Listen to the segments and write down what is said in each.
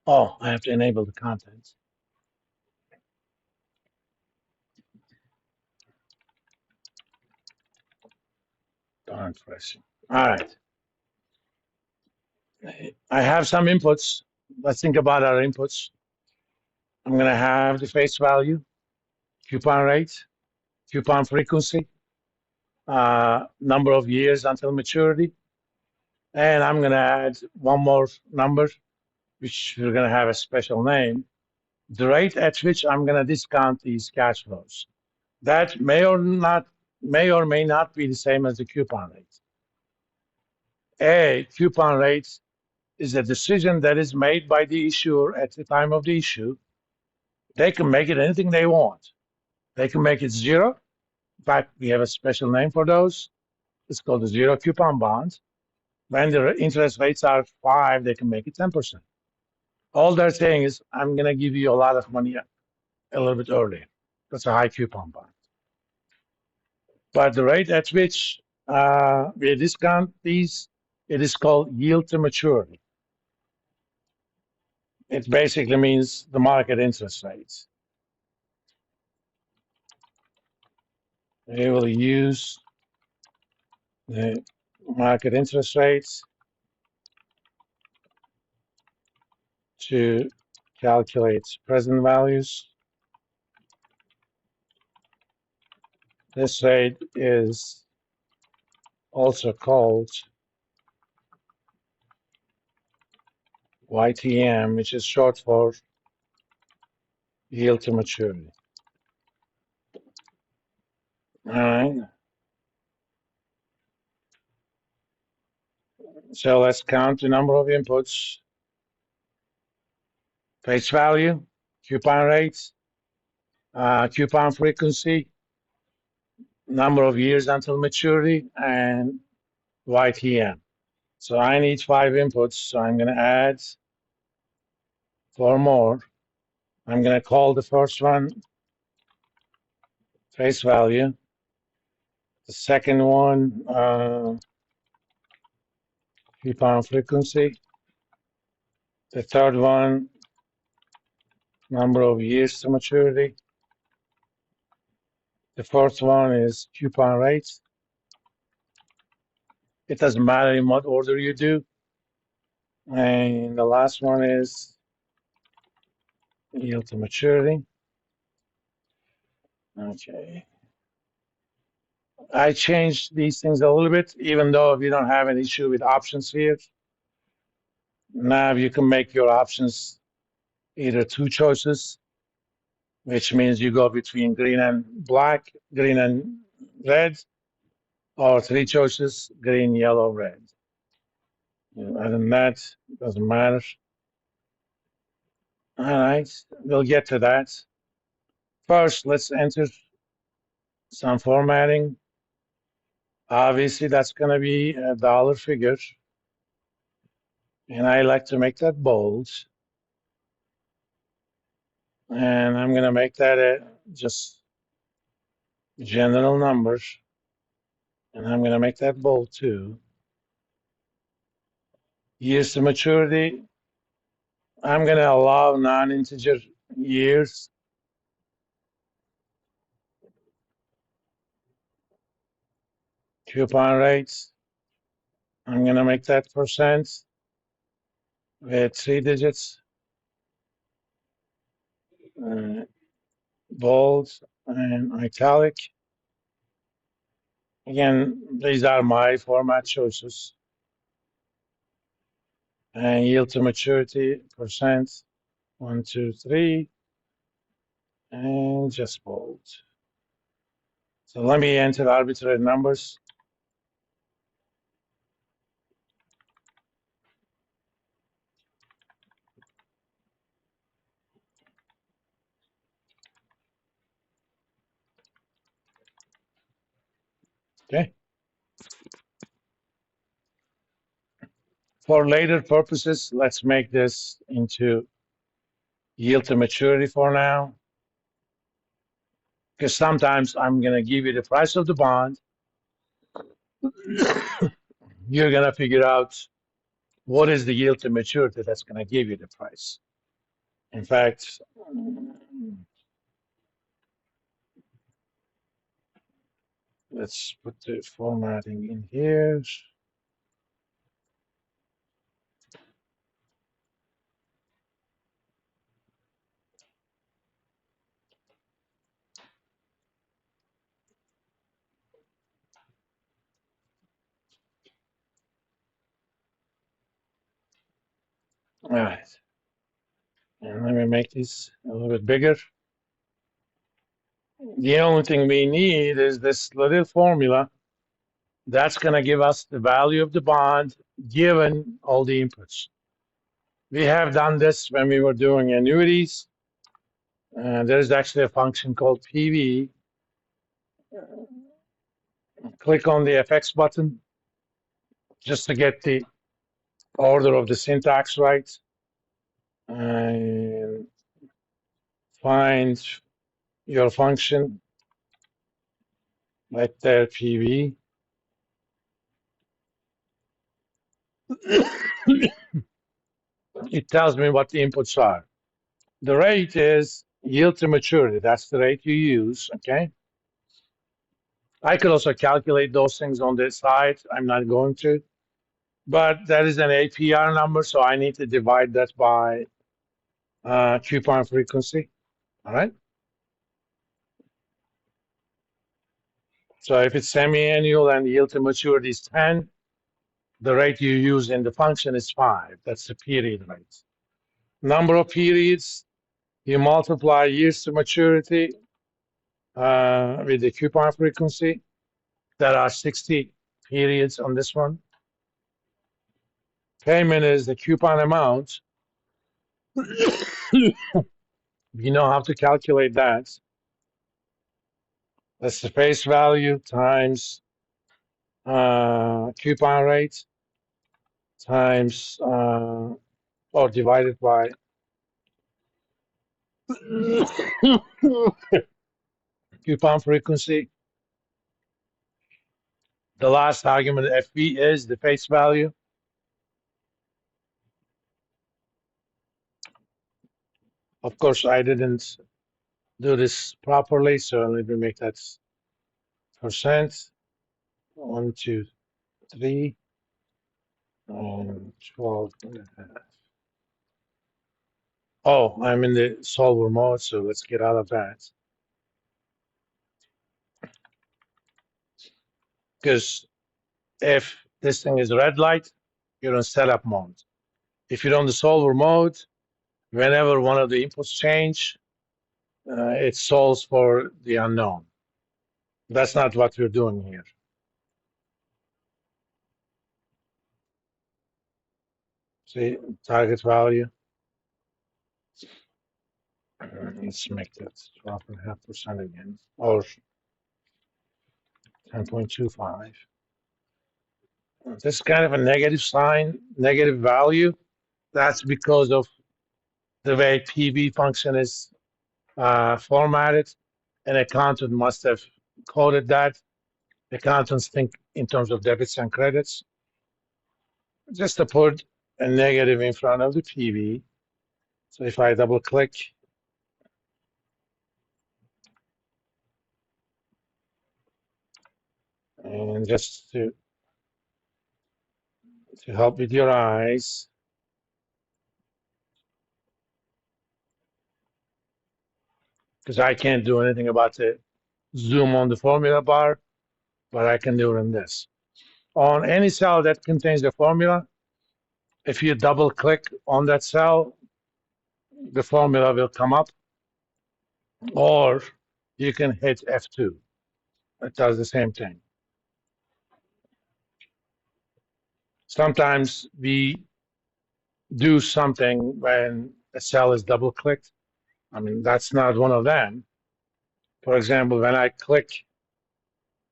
Oh, I have to enable the content. Darn pressing. All right. I have some inputs. Let's think about our inputs. I'm going to have the face value, coupon rate, coupon frequency, number of years until maturity. And I'm going to add one more number, which we're going to have a special name, the rate at which I'm going to discount these cash flows. That may or may not be the same as the coupon rate. A coupon rate is a decision that is made by the issuer at the time of the issue. They can make it anything they want. They can make it zero. In fact, we have a special name for those. It's called the zero coupon bond. When the interest rates are 5, they can make it 10%. All they're saying is, I'm going to give you a lot of money a little bit earlier. That's a high coupon bond. But the rate at which we discount these, it is called yield to maturity. It basically means the market interest rates. We will use the market interest rates to calculate present values. This rate is also called YTM, which is short for yield to maturity. All right. So let's count the number of inputs. Face value, coupon rates, coupon frequency, number of years until maturity, and YTM. So I need 5 inputs, so I'm going to add 4 more. I'm going to call the first one face value, the second one coupon frequency, the third one number of years to maturity, the fourth one is coupon rates. It doesn't matter in what order you do. And the last one is yield to maturity. Okay. I changed these things a little bit, even though if you don't have an issue with options here. Now you can make your options either 2 choices, which means you go between green and black, green and red, or 3 choices, green, yellow, red. Other than that, it doesn't matter. All right, we'll get to that. First, let's enter some formatting. Obviously, that's going to be a dollar figure. And I like to make that bold. And I'm going to make that a just general numbers. And I'm going to make that bold too. Years to maturity, I'm going to allow non-integer years. Coupon rates, I'm going to make that percent with 3 digits. Bold and italic. Again, these are my format choices. And yield to maturity, percent, 1, 2, 3, and just bold. So let me enter arbitrary numbers. Okay. For later purposes, let's make this into yield to maturity for now. Because sometimes I'm going to give you the price of the bond. You're going to figure out what is the yield to maturity that's going to give you the price. In fact, let's put the formatting in here. All right. And let me make this a little bit bigger. The only thing we need is this little formula that's going to give us the value of the bond given all the inputs. We have done this when we were doing annuities. There's actually a function called PV. Click on the FX button just to get the order of the syntax right. And find your function right there, PV. It tells me what the inputs are. The rate is yield to maturity. That's the rate you use, okay? I could also calculate those things on this side. I'm not going to, but that is an APR number, so I need to divide that by coupon frequency, all right? So if it's semi-annual and yield to maturity is 10, the rate you use in the function is 5. That's the period rate. Number of periods, you multiply years to maturity with the coupon frequency. There are 60 periods on this one. Payment is the coupon amount. You know how to calculate that. That's the face value times coupon rate times or divided by coupon frequency. The last argument FV is the face value. Of course, I didn't do this properly, so let me make that percent. 1, 2, 3, and 12 and a half. Oh, I'm in the solver mode, so let's get out of that. Because if this thing is red light, you're in setup mode. If you're on the solver mode, whenever one of the inputs change, it solves for the unknown. That's not what we're doing here. See, target value. Let's make that 12.5% again, or 10.25. This is kind of a negative sign, negative value. That's because of the way PV function is formatted. An accountant must have coded that. Accountants think in terms of debits and credits. Just to put a negative in front of the PV. So if I double click, and just to help with your eyes, because I can't do anything about the zoom on the formula bar, but I can do it in this. On any cell that contains the formula, if you double click on that cell, the formula will come up, or you can hit F2. It does the same thing. Sometimes we do something when a cell is double clicked. I mean, that's not one of them. For example, when I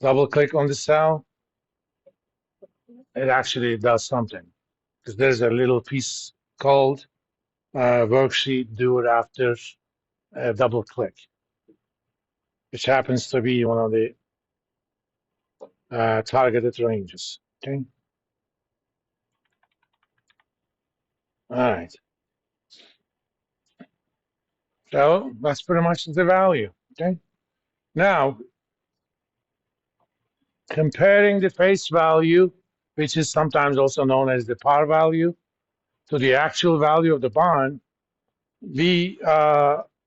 double click on the cell, it actually does something. Because there's a little piece called worksheet, do it after double click, which happens to be one of the targeted ranges. Okay. All right. So that's pretty much the value. Okay. Now, comparing the face value, which is sometimes also known as the par value, to the actual value of the bond, we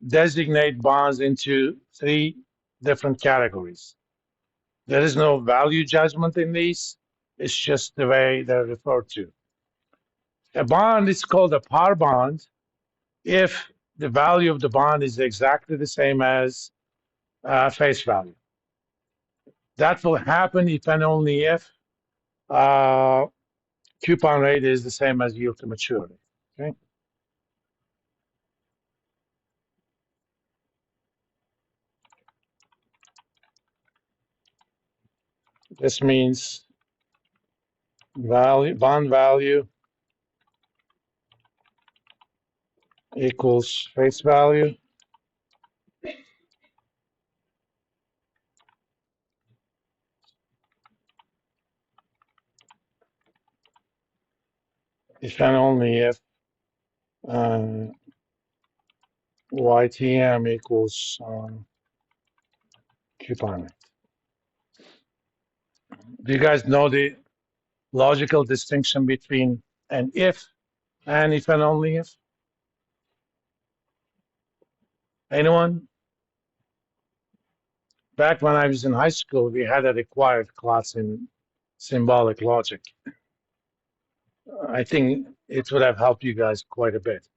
designate bonds into three different categories. There is no value judgment in these. It's just the way they're referred to. A bond is called a par bond if the value of the bond is exactly the same as face value. That will happen if and only if uh, coupon rate is the same as yield to maturity. Okay. This means bond value equals face value if and only if YTM equals coupon rate. Do you guys know the logical distinction between an if and if and only if? Anyone? Back when I was in high school, we had a required class in symbolic logic. I think it would have helped you guys quite a bit.